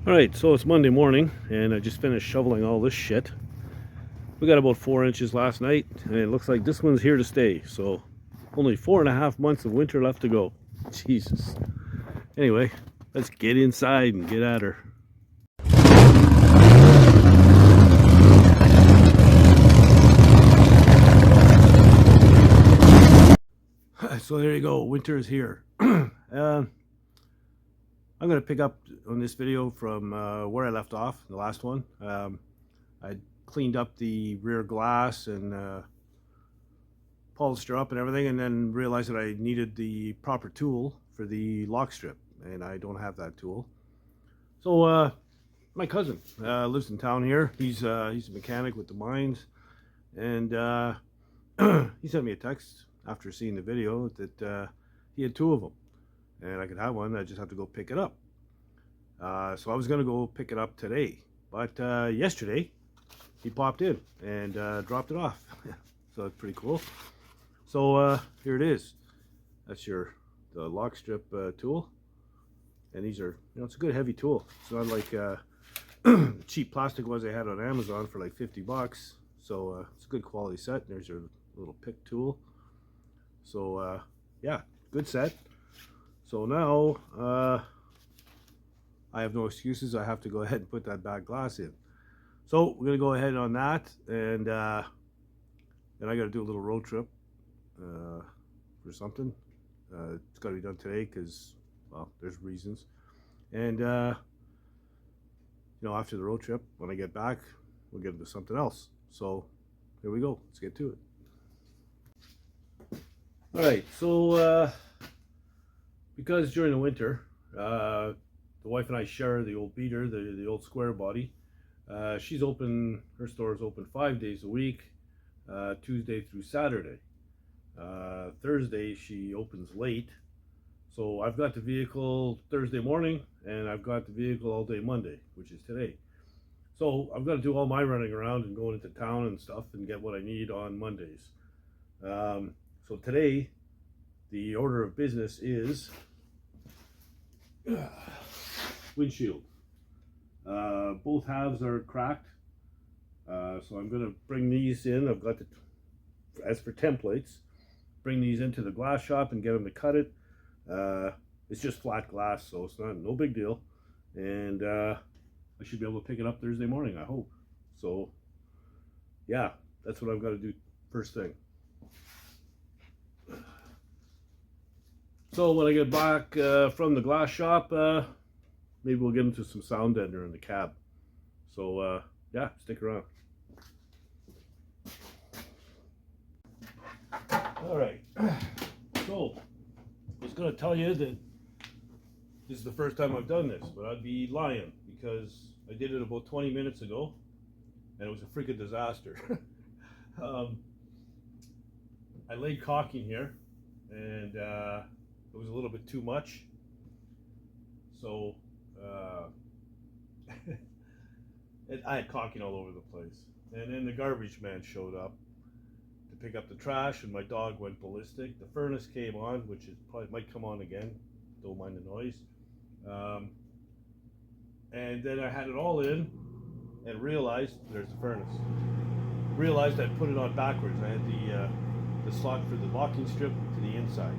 Alright, so it's Monday morning, and I just finished shoveling all this shit. We got about 4 inches last night, and it looks like this one's here to stay. So, only 4.5 months of winter left to go. Jesus. Anyway, let's get inside and get at her. So there you go, winter is here. I'm going to pick up on this video from where I left off, the last one. I cleaned up the rear glass and polished her up and everything, and then realized that I needed the proper tool for the lock strip, and I don't have that tool. So my cousin lives in town here. He's a mechanic with the mines, and he sent me a text after seeing the video that he had 2 of them. And I could have one. I just have to go pick it up. So I was going to go pick it up today, but yesterday he popped in and dropped it off. So it's pretty cool. So here it is. That's the lock strip tool, and these are, it's a good heavy tool. It's not like cheap plastic ones I had on Amazon for like 50 bucks. So it's a good quality set. There's your little pick tool. So yeah, good set. So now, I have no excuses. I have to go ahead and put that back glass in. So we're going to go ahead on that, and then I got to do a little road trip for something. It's got to be done today because, well, there's reasons. And, after the road trip, when I get back, we'll get into something else. So here we go. Let's get to it. All right, so because during the winter, the wife and I share the old beater, the old square body. She's open, her store is open 5 days a week, Tuesday through Saturday. Thursday she opens late. So I've got the vehicle Thursday morning, and I've got the vehicle all day Monday, which is today. So I've got to do all my running around and going into town and stuff and get what I need on Mondays. So today, the order of business is windshield. Both halves are cracked, so I'm going to bring these in. I've got as for templates, bring these into the glass shop and get them to cut it. It's just flat glass, so it's no big deal, and I should be able to pick it up Thursday morning, I hope. So yeah, that's what I've got to do first thing. So when I get back from the glass shop, maybe we'll get into some sound deadener in the cab. So yeah, stick around. All right, so I was going to tell you that this is the first time I've done this, but I'd be lying because I did it about 20 minutes ago, and it was a freaking disaster. I laid caulking here, and it was a little bit too much, so I had caulking all over the place. And then the garbage man showed up to pick up the trash, and my dog went ballistic. The furnace came on, which is probably might come on again, don't mind the noise. And then I had it all in and realized, there's the furnace, realized I'd put it on backwards. I had the slot for the locking strip to the inside.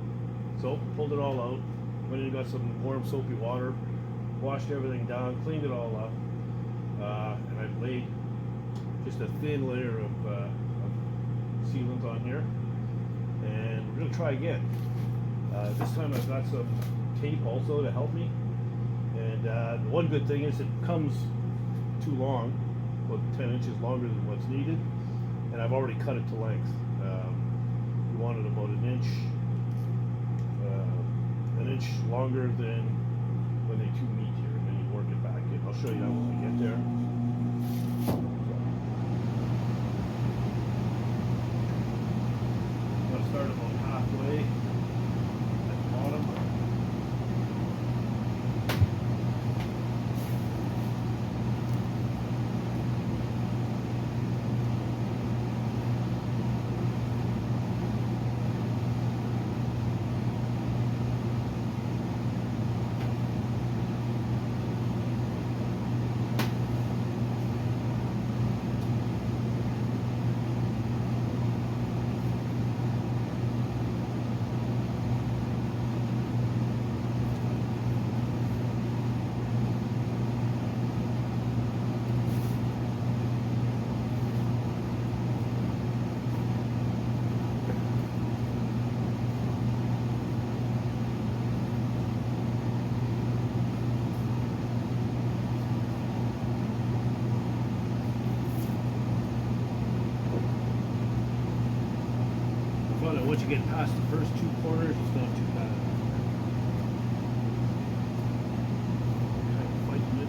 So pulled it all out, went in and got some warm soapy water, washed everything down, cleaned it all up, and I've laid just a thin layer of sealant on here, and we're going to try again. This time I've got some tape also to help me, and the one good thing is it comes too long, about 10 inches longer than what's needed, and I've already cut it to length. We wanted about an inch longer than when they two meet here, and then you work it back in. I'll show you that when we get there. I'm going to start about halfway at the bottom. get past the first two corners, it's not too bad. Kind of fighting it.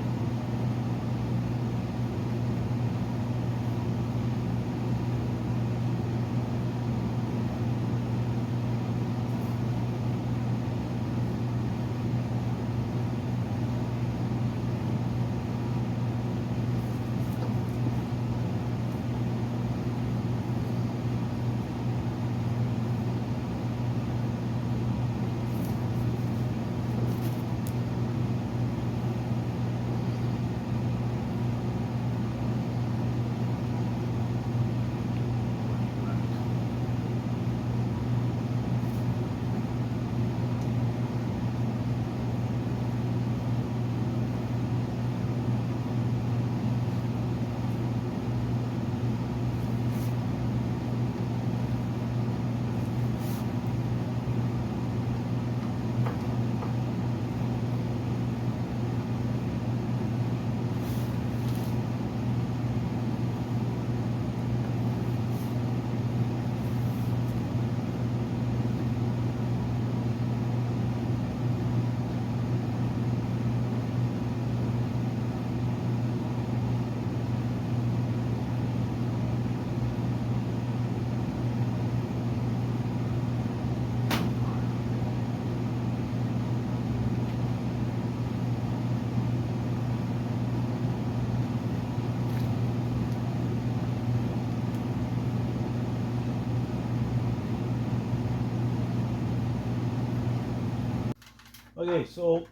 Okay, so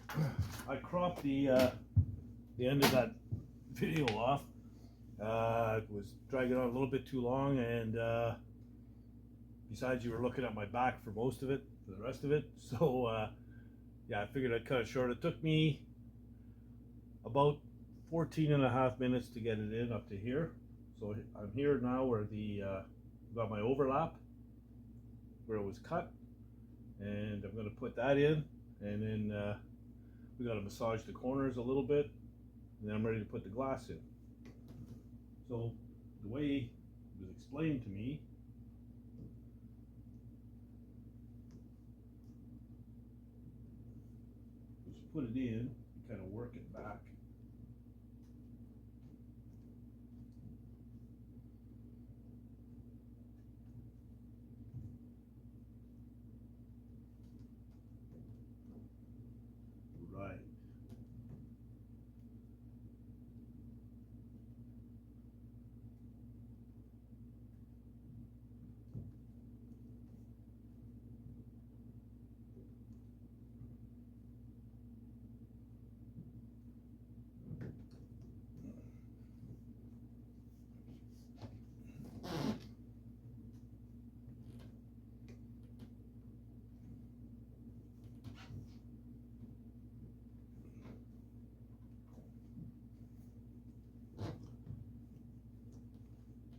I cropped the end of that video off. It was dragging on a little bit too long, and besides, you were looking at my back for most of it, for the rest of it. So yeah, I figured I'd cut it short. It took me about 14.5 minutes to get it in up to here. So I'm here now where the got my overlap where it was cut, and I'm going to put that in, and then we got to massage the corners a little bit, and then I'm ready to put the glass in. So the way it was explained to me was put it in and kind of work it back. Right.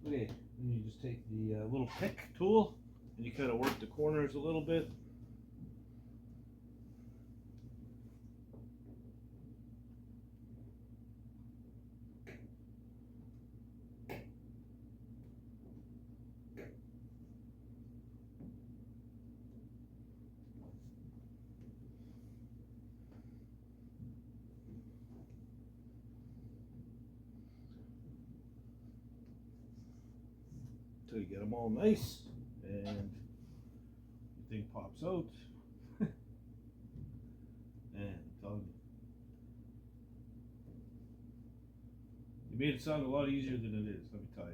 Okay, then you just take the little pick tool and you kind of work the corners a little bit. Until you get them all nice and the thing pops out. And I'm telling you made it sound a lot easier than it is, let me tell you.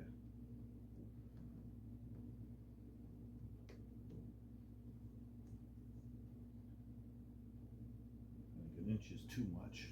Like an inch is too much.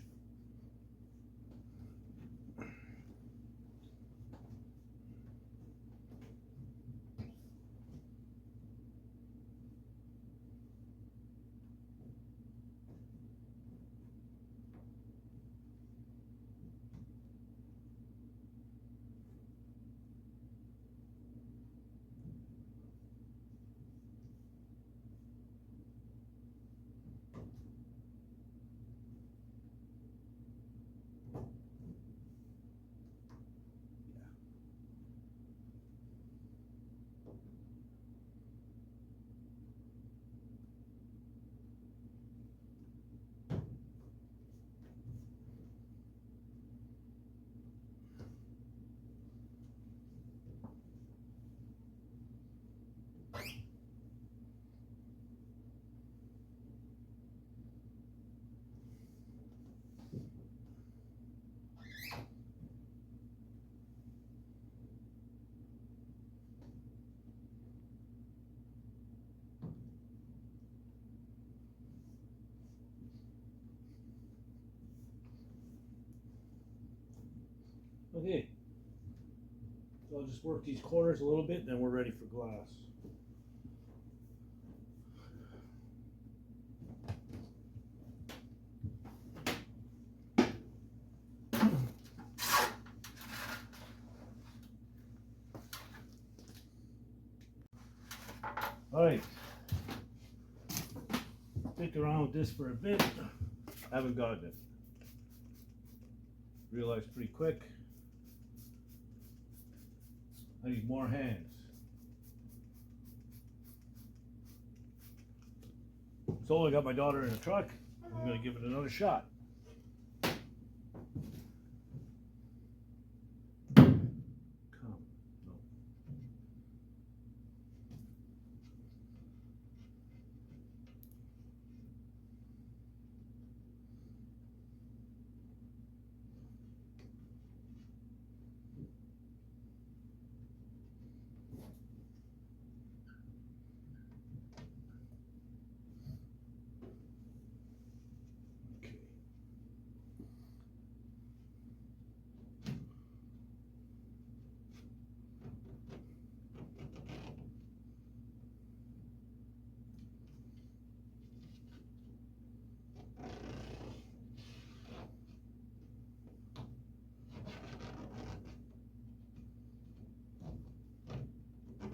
Okay, so I'll just work these corners a little bit, and then we're ready for glass. All right, stick around with this for a bit. Haven't gotten it. Realized pretty quick I need more hands. So I got my daughter in the truck. I'm going to give it another shot. Come, no. Okay.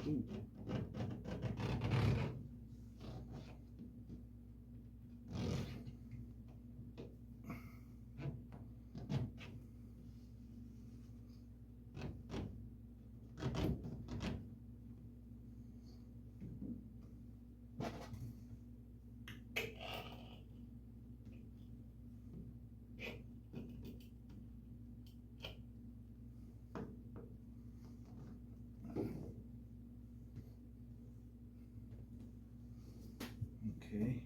Ooh. Okay.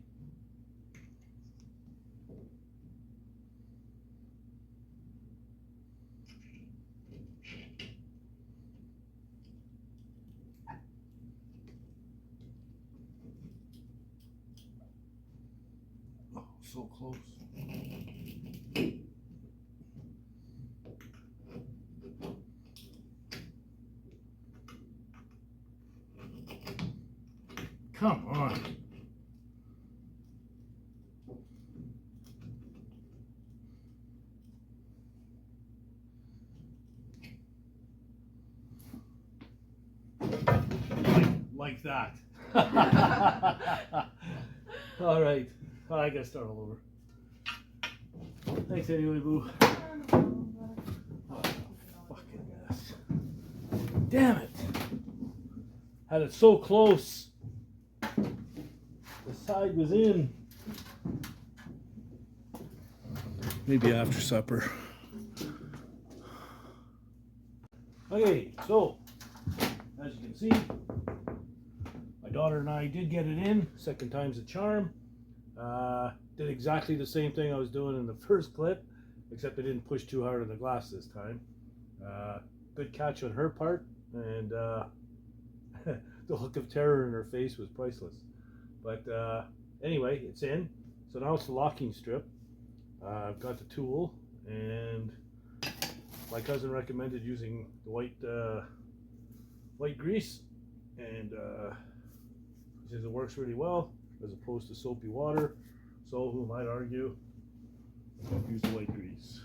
Oh, so close. Come on. Like that. All right. Oh, I gotta start all over. Thanks anyway, boo. Oh, fucking mess. Damn it. Had it so close. The side was in. Maybe after supper. Okay, so as you can see, my daughter and I did get it in. Second time's a charm. Did exactly the same thing I was doing in the first clip, except I didn't push too hard on the glass this time. Good catch on her part, and the look of terror in her face was priceless. But anyway, it's in. So now it's the locking strip. I've got the tool, and my cousin recommended using the white grease, and he says it works really well as opposed to soapy water. So who might argue, use the white grease.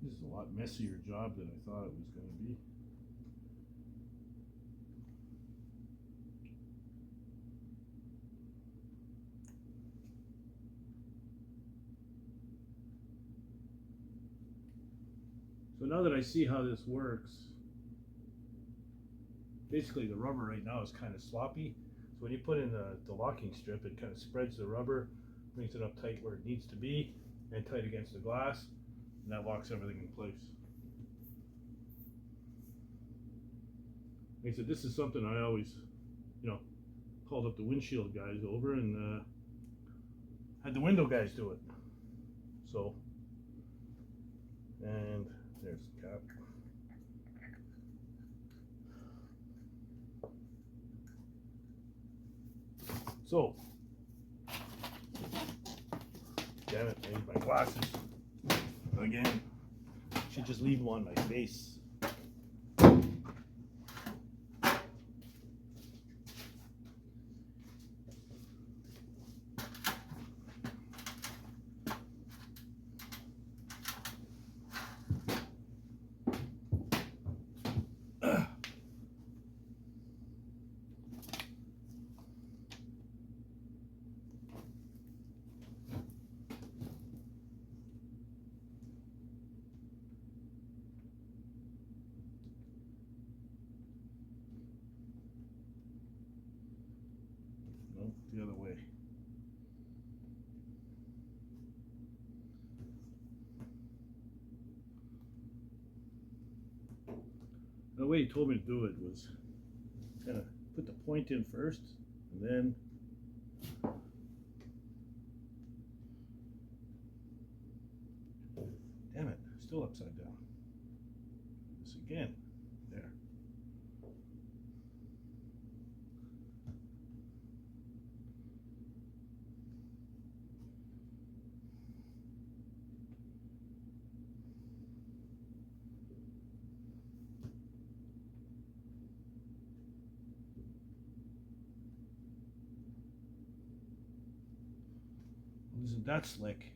This is a lot messier job than I thought it was going to be. So now that I see how this works, basically the rubber right now is kind of sloppy. So when you put in the locking strip, it kind of spreads the rubber, brings it up tight where it needs to be, and tight against the glass, and that locks everything in place. Like I said, this is something I always, called up the windshield guys over, and had the window guys do it. So, and there's the cap. So, damn it, I need my glasses again. Should just leave them on my face. No, the other way. The way he told me to do it was kind of put the point in first, and then damn it, still upside down. This again. There. Isn't that slick?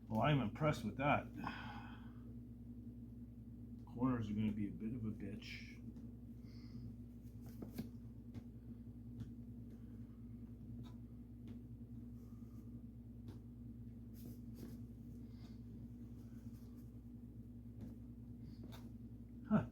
Well, I'm impressed with that. Corners are going to be a bit of a bitch. Huh.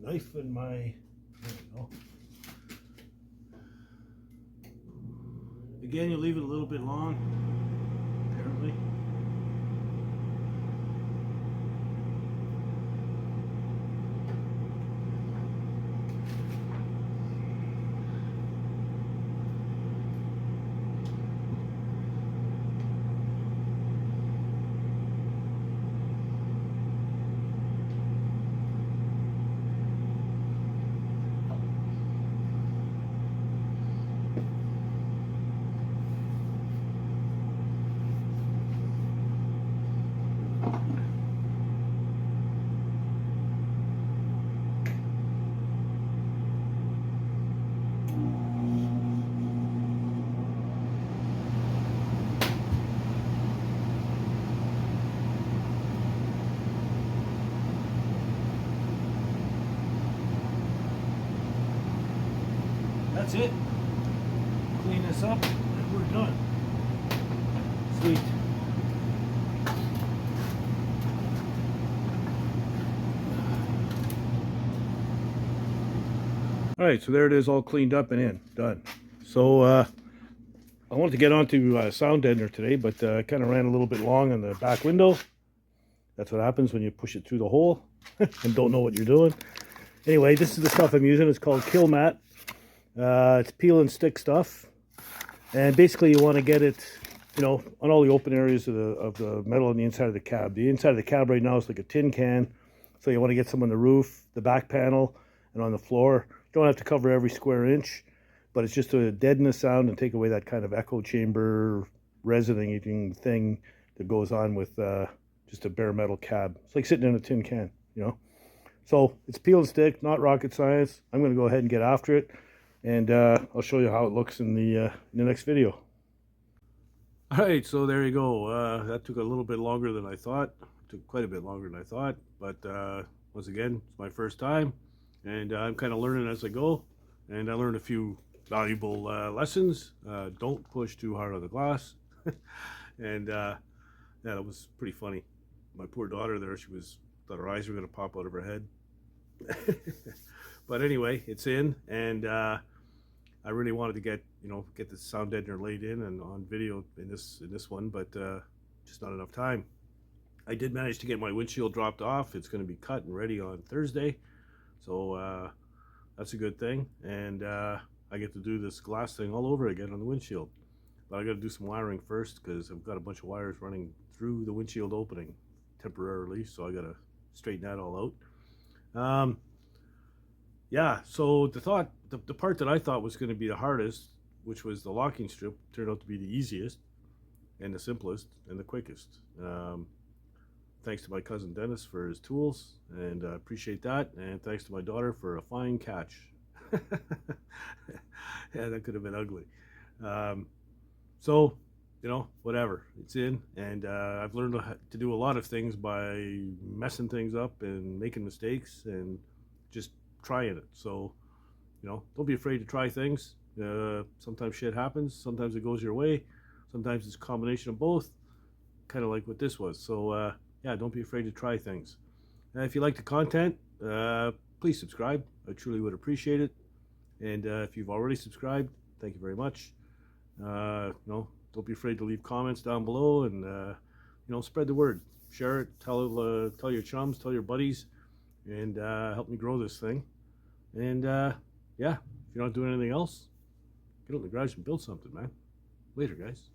knife in my, there we go. Again, you leave it a little bit long, apparently. That's it. Clean this up and we're done. Sweet. All right, so there it is, all cleaned up and in, done. So I wanted to get onto sound deadener today, but kind of ran a little bit long on the back window. That's what happens when you push it through the hole and don't know what you're doing. Anyway, this is the stuff I'm using. It's called Kill Mat. It's peel and stick stuff, and basically you want to get it, you know, on all the open areas of the metal on the inside of the cab. The inside of the cab right now is like a tin can, so you want to get some on the roof, the back panel, and on the floor. You don't have to cover every square inch, but it's just to deaden the sound and take away that kind of echo chamber resonating thing that goes on with just a bare metal cab. It's like sitting in a tin can, you know. So it's peel and stick, not rocket science. I'm going to go ahead and get after it. And I'll show you how it looks in the next video. All right, so there you go. That took a little bit longer than I thought. It took quite a bit longer than I thought. But once again, it's my first time. And I'm kind of learning as I go. And I learned a few valuable lessons. Don't push too hard on the glass. And yeah, that was pretty funny. My poor daughter there, thought her eyes were going to pop out of her head. But anyway, it's in, and I really wanted to get the sound deadener laid in and on video in this one, but just not enough time. I did manage to get my windshield dropped off. It's going to be cut and ready on Thursday, so that's a good thing. And I get to do this glass thing all over again on the windshield. But I got to do some wiring first because I've got a bunch of wires running through the windshield opening temporarily, so I got to straighten that all out. Yeah, so the part that I thought was going to be the hardest, which was the locking strip, turned out to be the easiest and the simplest and the quickest. Thanks to my cousin Dennis for his tools, and I appreciate that. And thanks to my daughter for a fine catch. Yeah, that could have been ugly. So, whatever. It's in, and I've learned to do a lot of things by messing things up and making mistakes and just trying it. So, don't be afraid to try things. Sometimes shit happens. Sometimes it goes your way. Sometimes it's a combination of both, kind of like what this was. So, yeah, don't be afraid to try things. And if you like the content, please subscribe. I truly would appreciate it. And if you've already subscribed, thank you very much. Don't be afraid to leave comments down below, and spread the word. Share it. Tell your chums, tell your buddies, and help me grow this thing. And yeah, if you're not doing anything else, get out in the garage and build something, man. Later, guys.